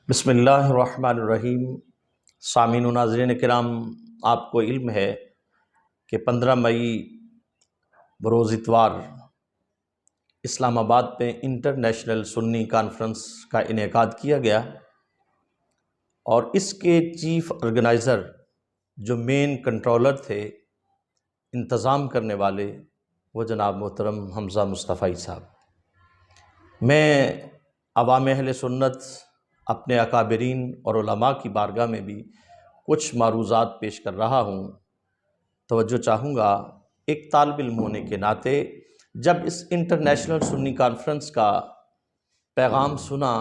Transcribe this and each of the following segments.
بسم اللہ الرحمن الرحیم۔ سامعین و ناظرین کرام، آپ کو علم ہے کہ 15 مئی بروز اتوار اسلام آباد میں انٹرنیشنل سنی کانفرنس کا انعقاد کیا گیا، اور اس کے چیف آرگنائزر جو مین کنٹرولر تھے، انتظام کرنے والے، وہ جناب محترم حمزہ مصطفی صاحب۔ میں عوام اہل سنت اپنے اکابرین اور علماء کی بارگاہ میں بھی کچھ معروضات پیش کر رہا ہوں۔ توجہ چاہوں گا، ایک طالب علم ہونے کے ناطے جب اس انٹرنیشنل سنی کانفرنس کا پیغام سنا،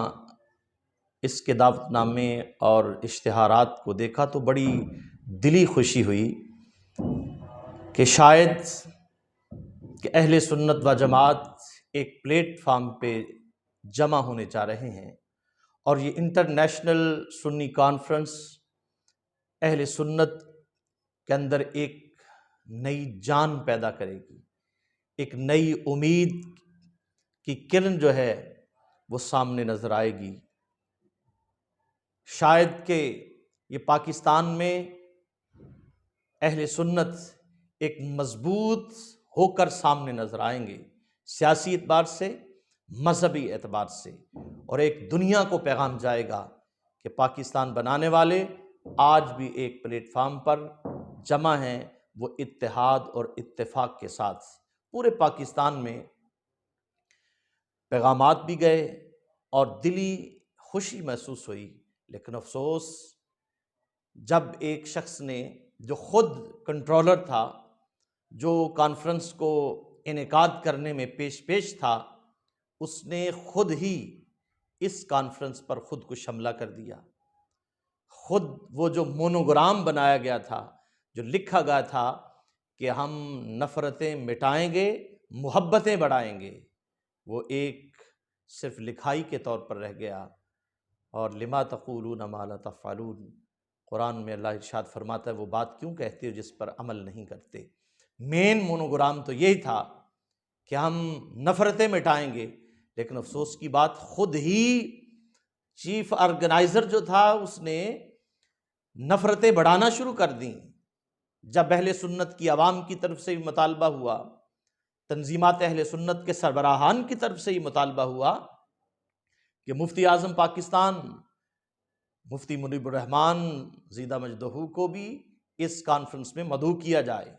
اس کے دعوت نامے اور اشتہارات کو دیکھا تو بڑی دلی خوشی ہوئی کہ شاید کہ اہل سنت و جماعت ایک پلیٹ فارم پہ جمع ہونے جا رہے ہیں، اور یہ انٹرنیشنل سنی کانفرنس اہل سنت کے اندر ایک نئی جان پیدا کرے گی، ایک نئی امید کی کرن جو ہے وہ سامنے نظر آئے گی۔ شاید کہ یہ پاکستان میں اہل سنت ایک مضبوط ہو کر سامنے نظر آئیں گے، سیاسی اعتبار سے، مذہبی اعتبار سے، اور ایک دنیا کو پیغام جائے گا کہ پاکستان بنانے والے آج بھی ایک پلیٹ فارم پر جمع ہیں، وہ اتحاد اور اتفاق کے ساتھ۔ پورے پاکستان میں پیغامات بھی گئے اور دلی خوشی محسوس ہوئی، لیکن افسوس جب ایک شخص نے جو خود کنٹرولر تھا، جو کانفرنس کو انعقاد کرنے میں پیش تھا، اس نے خود ہی اس کانفرنس پر خود کو حملہ کر دیا۔ خود وہ جو مونوگرام بنایا گیا تھا، جو لکھا گیا تھا کہ ہم نفرتیں مٹائیں گے، محبتیں بڑھائیں گے، وہ ایک صرف لکھائی کے طور پر رہ گیا۔ اور لما تقولون ما لا تفعلون، قرآن میں اللہ ارشاد فرماتا ہے وہ بات کیوں کہتے ہو جس پر عمل نہیں کرتے۔ مین مونوگرام تو یہی تھا کہ ہم نفرتیں مٹائیں گے، لیکن افسوس کی بات خود ہی چیف آرگنائزر جو تھا اس نے نفرتیں بڑھانا شروع کر دیں۔ جب اہل سنت کی عوام کی طرف سے مطالبہ ہوا، تنظیمات اہل سنت کے سربراہان کی طرف سے یہ مطالبہ ہوا کہ مفتی اعظم پاکستان مفتی منیب الرحمان زیدہ مجدہ کو بھی اس کانفرنس میں مدعو کیا جائے،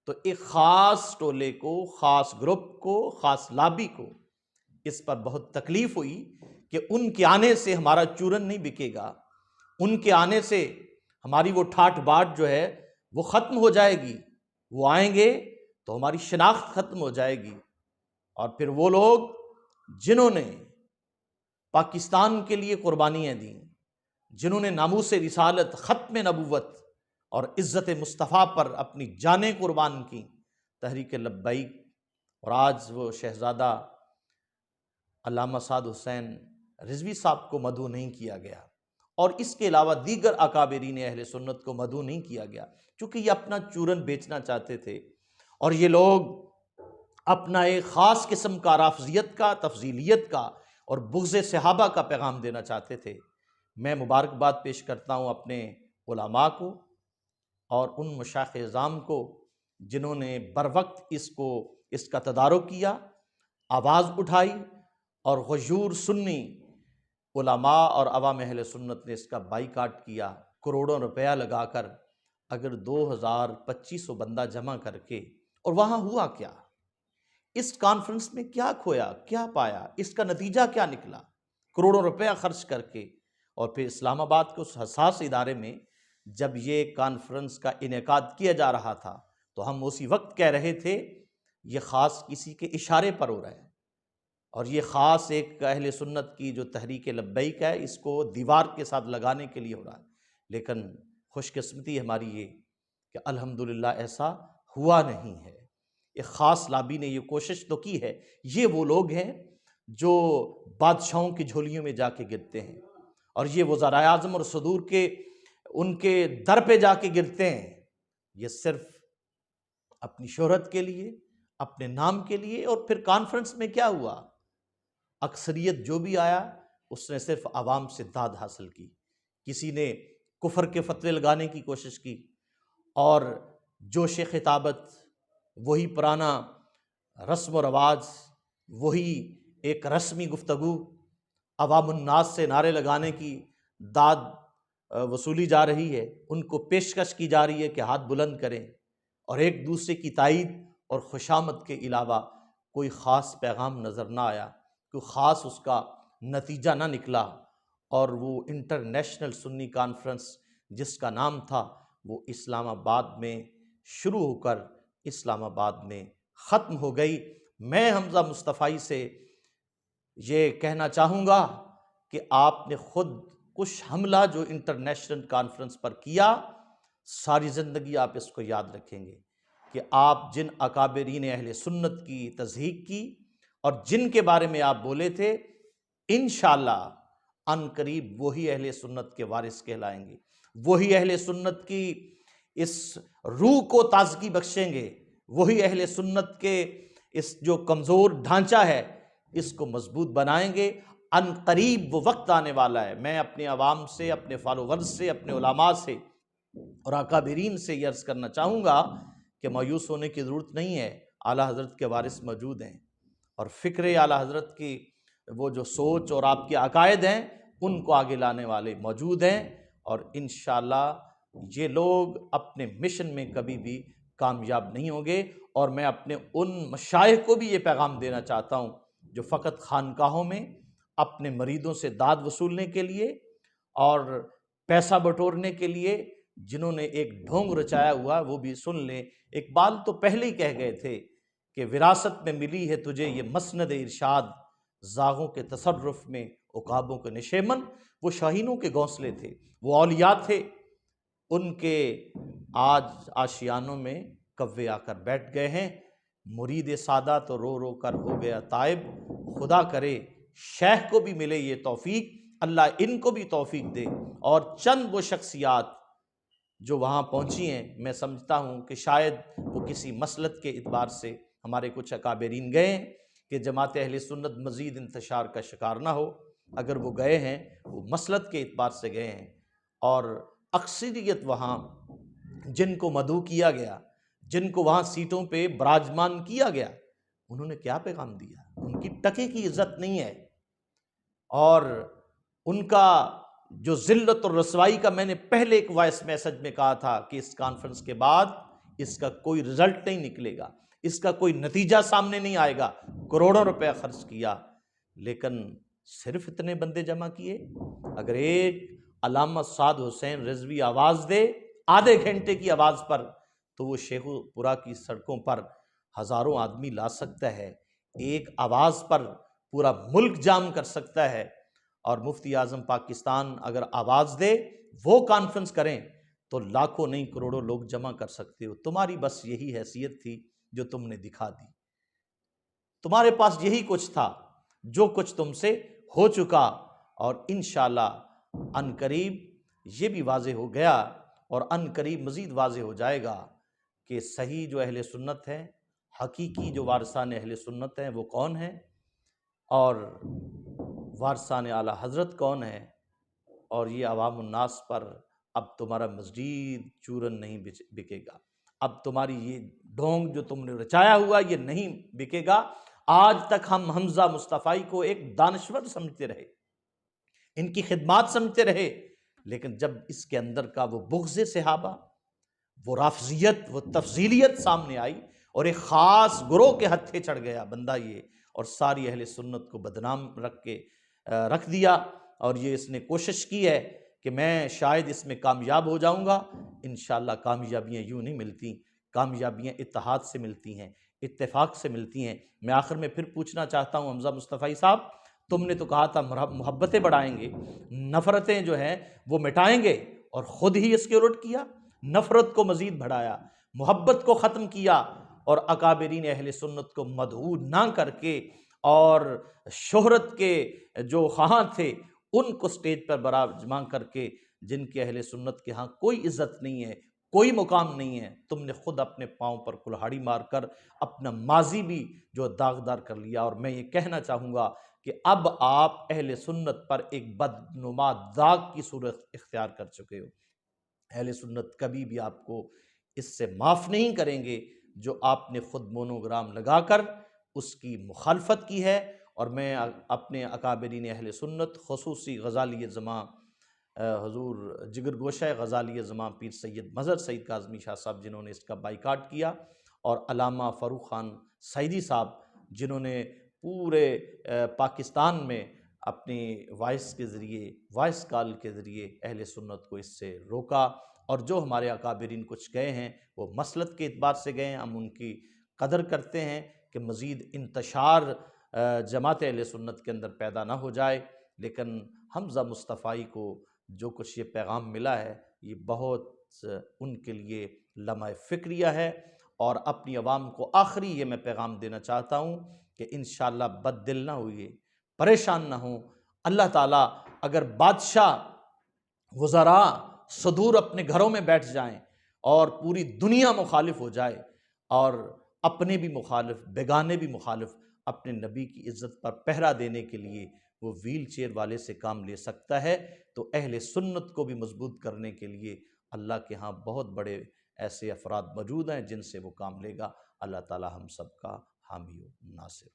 تو ایک خاص ٹولے کو، خاص گروپ کو، خاص لابی کو اس پر بہت تکلیف ہوئی کہ ان کے آنے سے ہمارا چورن نہیں بکے گا، ان کے آنے سے ہماری وہ ٹھاٹ باٹ جو ہے وہ ختم ہو جائے گی، وہ آئیں گے تو ہماری شناخت ختم ہو جائے گی۔ اور پھر وہ لوگ جنہوں نے پاکستان کے لیے قربانیاں دیں، جنہوں نے ناموس رسالت، ختم نبوت اور عزت مصطفیٰ پر اپنی جانیں قربان کی، تحریک لبیک، اور آج وہ شہزادہ علامہ سعد حسین رضوی صاحب کو مدعو نہیں کیا گیا، اور اس کے علاوہ دیگر اکابرین اہل سنت کو مدعو نہیں کیا گیا، چونکہ یہ اپنا چورن بیچنا چاہتے تھے، اور یہ لوگ اپنا ایک خاص قسم کا رافضیت کا، تفضیلیت کا اور بغض صحابہ کا پیغام دینا چاہتے تھے۔ میں مبارکباد پیش کرتا ہوں اپنے علماء کو اور ان مشائخ اعظام کو جنہوں نے بروقت اس کا تدارک کیا، آواز اٹھائی، اور غیور سنی علماء اور عوام اہل سنت نے اس کا بائیکاٹ کیا، کروڑوں روپیہ لگا کر۔ اگر 2250 بندہ جمع کر کے، اور وہاں ہوا کیا؟ اس کانفرنس میں کیا کھویا، کیا پایا، اس کا نتیجہ کیا نکلا؟ کروڑوں روپیہ خرچ کر کے، اور پھر اسلام آباد کے اس حساس ادارے میں جب یہ کانفرنس کا انعقاد کیا جا رہا تھا تو ہم اسی وقت کہہ رہے تھے یہ خاص کسی کے اشارے پر ہو رہا ہے، اور یہ خاص ایک اہل سنت کی جو تحریک لبیک ہے اس کو دیوار کے ساتھ لگانے کے لیے ہو رہا ہے۔ لیکن خوش قسمتی ہماری یہ کہ الحمدللہ ایسا ہوا نہیں ہے۔ ایک خاص لابی نے یہ کوشش تو کی ہے۔ یہ وہ لوگ ہیں جو بادشاہوں کی جھولیوں میں جا کے گرتے ہیں، اور یہ وزرائے اعظم اور صدور کے ان کے در پہ جا کے گرتے ہیں، یہ صرف اپنی شہرت کے لیے، اپنے نام کے لیے۔ اور پھر کانفرنس میں کیا ہوا؟ اکثریت جو بھی آیا اس نے صرف عوام سے داد حاصل کی، کسی نے کفر کے فتوے لگانے کی کوشش کی، اور جوش خطابت، وہی پرانا رسم و رواج، وہی ایک رسمی گفتگو، عوام الناس سے نعرے لگانے کی داد وصولی جا رہی ہے، ان کو پیشکش کی جا رہی ہے کہ ہاتھ بلند کریں، اور ایک دوسرے کی تائید اور خوشامد کے علاوہ کوئی خاص پیغام نظر نہ آیا، کوئی خاص اس کا نتیجہ نہ نکلا، اور وہ انٹرنیشنل سنی کانفرنس جس کا نام تھا وہ اسلام آباد میں شروع ہو کر اسلام آباد میں ختم ہو گئی۔ میں حمزہ مصطفی سے یہ کہنا چاہوں گا کہ آپ نے خود کش حملہ جو انٹرنیشنل کانفرنس پر کیا، ساری زندگی آپ اس کو یاد رکھیں گے کہ آپ جن اکابرین اہل سنت کی تضحیک کی اور جن کے بارے میں آپ بولے تھے، انشاءاللہ ان قریب وہی اہل سنت کے وارث کہلائیں گے، وہی اہل سنت کی اس روح کو تازگی بخشیں گے، وہی اہل سنت کے اس جو کمزور ڈھانچہ ہے اس کو مضبوط بنائیں گے۔ ان قریب وہ وقت آنے والا ہے۔ میں اپنے عوام سے، اپنے فالوورز سے، اپنے علماء سے اور اکابرین سے یہ عرض کرنا چاہوں گا کہ مایوس ہونے کی ضرورت نہیں ہے، اعلیٰ حضرت کے وارث موجود ہیں، اور فکر اعلیٰ حضرت کی وہ جو سوچ اور آپ کے عقائد ہیں ان کو آگے لانے والے موجود ہیں، اور انشاءاللہ یہ لوگ اپنے مشن میں کبھی بھی کامیاب نہیں ہوں گے۔ اور میں اپنے ان مشائخ کو بھی یہ پیغام دینا چاہتا ہوں جو فقط خانقاہوں میں اپنے مریدوں سے داد وصولنے کے لیے اور پیسہ بٹورنے کے لیے جنہوں نے ایک ڈھونگ رچایا ہوا، وہ بھی سن لیں۔ اقبال تو پہلے ہی کہہ گئے تھے کہ وراثت میں ملی ہے تجھے یہ مسند ارشاد، زاغوں کے تصرف میں عقابوں کے نشیمن۔ وہ شاہینوں کے گھونسلے تھے، وہ اولیاء تھے، ان کے آج آشیانوں میں کوے آ کر بیٹھ گئے ہیں۔ مرید سادہ تو رو رو کر ہو گیا تائب، خدا کرے شیخ کو بھی ملے یہ توفیق، اللہ ان کو بھی توفیق دے۔ اور چند وہ شخصیات جو وہاں پہنچی ہیں، میں سمجھتا ہوں کہ شاید وہ کسی مسلط کے اعتبار سے ہمارے کچھ اکابرین گئے ہیں کہ جماعت اہل سنت مزید انتشار کا شکار نہ ہو۔ اگر وہ گئے ہیں وہ مسلط کے اعتبار سے گئے ہیں، اور اکثریت وہاں جن کو مدعو کیا گیا، جن کو وہاں سیٹوں پہ براجمان کیا گیا، انہوں نے کیا پیغام دیا؟ ان کی ٹکے کی عزت نہیں ہے، اور ان کا جو ذلت اور رسوائی کا میں نے پہلے ایک وائس میسج میں کہا تھا کہ اس کانفرنس کے بعد اس کا کوئی رزلٹ نہیں نکلے گا، اس کا کوئی نتیجہ سامنے نہیں آئے گا۔ کروڑوں روپے خرچ کیا لیکن صرف اتنے بندے جمع کیے۔ اگر ایک علامہ سعد حسین رضوی آواز دے آدھے گھنٹے کی آواز پر، تو وہ شیخ پورہ کی سڑکوں پر ہزاروں آدمی لا سکتا ہے، ایک آواز پر پورا ملک جام کر سکتا ہے۔ اور مفتی اعظم پاکستان اگر آواز دے، وہ کانفرنس کریں تو لاکھوں نہیں کروڑوں لوگ جمع کر سکتے ہو۔ تمہاری بس یہی حیثیت تھی جو تم نے دکھا دی، تمہارے پاس یہی کچھ تھا، جو کچھ تم سے ہو چکا، اور انشاءاللہ ان قریب یہ بھی واضح ہو گیا، اور ان قریب مزید واضح ہو جائے گا کہ صحیح جو اہل سنت ہے، حقیقی جو وارثان اہل سنت ہیں وہ کون ہیں، اور وارثان اعلیٰ حضرت کون ہیں۔ اور یہ عوام الناس پر اب تمہارا مزید چورن نہیں بکے گا، اب تمہاری یہ ڈھونگ جو تم نے رچایا ہوا یہ نہیں بکے گا۔ آج تک ہم حمزہ مصطفی کو ایک دانشور سمجھتے رہے، ان کی خدمات سمجھتے رہے، لیکن جب اس کے اندر کا وہ بغض صحابہ، وہ رافضیت، وہ تفضیلیت سامنے آئی، اور ایک خاص گروہ کے ہتھے چڑھ گیا بندہ یہ، اور ساری اہل سنت کو بدنام رکھ دیا۔ اور یہ اس نے کوشش کی ہے کہ میں شاید اس میں کامیاب ہو جاؤں گا۔ انشاءاللہ کامیابیاں یوں نہیں ملتی، کامیابیاں اتحاد سے ملتی ہیں، اتفاق سے ملتی ہیں۔ میں آخر میں پھر پوچھنا چاہتا ہوں حمزہ مصطفی صاحب، تم نے تو کہا تھا محبتیں بڑھائیں گے، نفرتیں جو ہیں وہ مٹائیں گے، اور خود ہی اس کے الٹ کیا، نفرت کو مزید بڑھایا، محبت کو ختم کیا، اور اکابرین اہل سنت کو مدعو نہ کر کے اور شہرت کے جو خواہاں تھے ان کو سٹیج پر براجمان کر کے، جن کے اہل سنت کے ہاں کوئی عزت نہیں ہے، کوئی مقام نہیں ہے، تم نے خود اپنے پاؤں پر کلہاڑی مار کر اپنا ماضی بھی جو داغدار کر لیا۔ اور میں یہ کہنا چاہوں گا کہ اب آپ اہل سنت پر ایک بدنما داغ کی صورت اختیار کر چکے ہو۔ اہل سنت کبھی بھی آپ کو اس سے معاف نہیں کریں گے جو آپ نے خود مونوگرام لگا کر اس کی مخالفت کی ہے۔ اور میں اپنے اکابرین اہل سنت خصوصی غزالی زماں حضور جگر گوشہ غزالی زماں پیر سید مظہر سعید کاظمی شاہ صاحب جنہوں نے اس کا بائیکاٹ کیا، اور علامہ فاروق خان سعیدی صاحب جنہوں نے پورے پاکستان میں اپنی وائس کے ذریعے، وائس کال کے ذریعے اہل سنت کو اس سے روکا، اور جو ہمارے اکابرین کچھ گئے ہیں وہ مسلط کے اعتبار سے گئے ہیں، ہم ان کی قدر کرتے ہیں کہ مزید انتشار جماعت اہل سنت کے اندر پیدا نہ ہو جائے، لیکن حمزہ مصطفی کو جو کچھ یہ پیغام ملا ہے یہ بہت ان کے لیے لمحہ فکریہ ہے۔ اور اپنی عوام کو آخری یہ میں پیغام دینا چاہتا ہوں کہ انشاءاللہ بد دل نہ ہوئیے، پریشان نہ ہوں۔ اللہ تعالیٰ اگر بادشاہ، وزراء، صدور اپنے گھروں میں بیٹھ جائیں اور پوری دنیا مخالف ہو جائے، اور اپنے بھی مخالف، بیگانے بھی مخالف، اپنے نبی کی عزت پر پہرا دینے کے لیے وہ ویل چیئر والے سے کام لے سکتا ہے، تو اہل سنت کو بھی مضبوط کرنے کے لیے اللہ کے ہاں بہت بڑے ایسے افراد موجود ہیں جن سے وہ کام لے گا۔ اللہ تعالی ہم سب کا حامی و ناصر۔